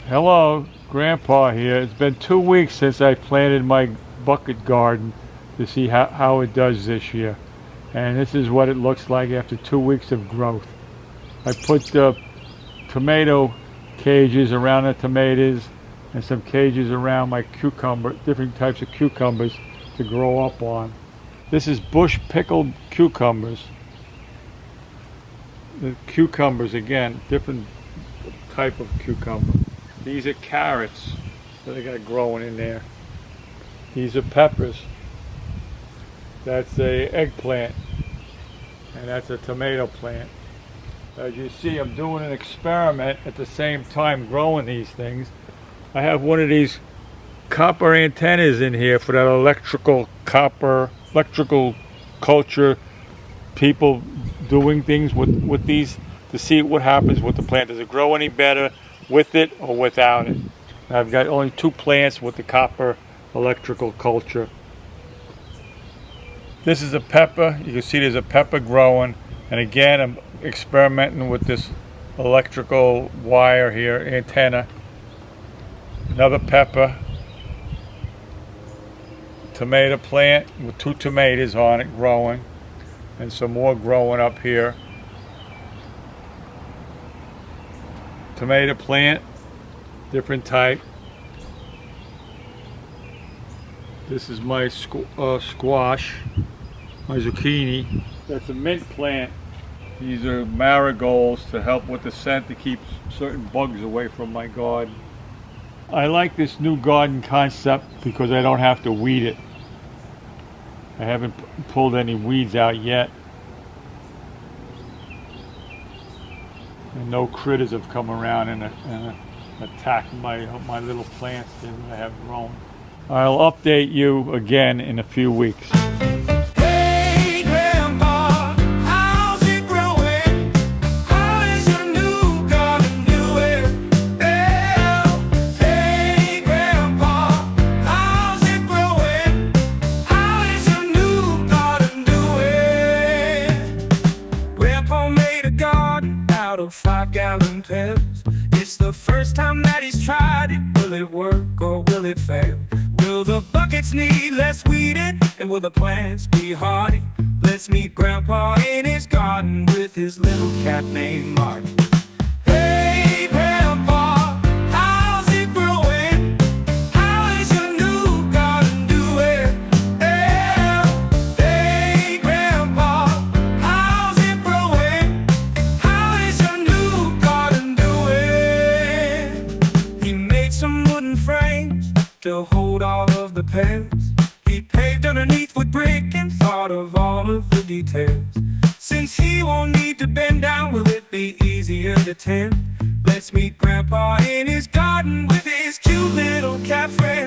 Hello, Grandpa here. It's been 2 weeks since I planted my bucket garden to see how it does this year. And this is what it looks like after 2 weeks of growth. I put the tomato cages around the tomatoes and some cages around my different types of cucumbers to grow up on. This is bush pickled cucumbers. The cucumbers, again, different type of cucumber. These are carrots that I got growing in there. These are peppers. That's a eggplant. And that's a tomato plant. As you see, I'm doing an experiment at the same time growing these things. I have one of these copper antennas in here for that electrical culture, people doing things with these to see what happens with the plant. Does it grow any better with it or without it? I've got only 2 plants with the copper electrical culture. This is a pepper. You can see there's a pepper growing, and again I'm experimenting with this electrical wire here, antenna. Another pepper. Tomato plant with 2 tomatoes on it growing, and some more growing up here. Tomato plant, different type. This is my squash, my zucchini. That's a mint plant. These are marigolds to help with the scent, to keep certain bugs away from my garden. I like this new garden concept because I don't have to weed it. I haven't pulled any weeds out yet. And no critters have come around and attacked my little plants that I have grown. I'll update you again in a few weeks. Hey Grandpa, how's it growing? How is your new garden doing? Hey Grandpa, how's it growing? How is your new garden doing? Grandpa made a garden out of 5-gallon pails. It's the first time that he's tried it. Will it work or will it fail? Will the buckets need less weeding? And will the plants be hardy? Let's meet Grandpa in his garden with his little cat named Marty. Hey Grandpa, how's it growing? How is your new garden doing? Hey Grandpa, how's it growing? How is your new garden doing? He made some wooden frames to hold all of the pails. He paved underneath with brick and thought of all of the details. Since he won't need to bend down, will it be easier to tend? Let's meet Grandpa in his garden with his cute little cat friend.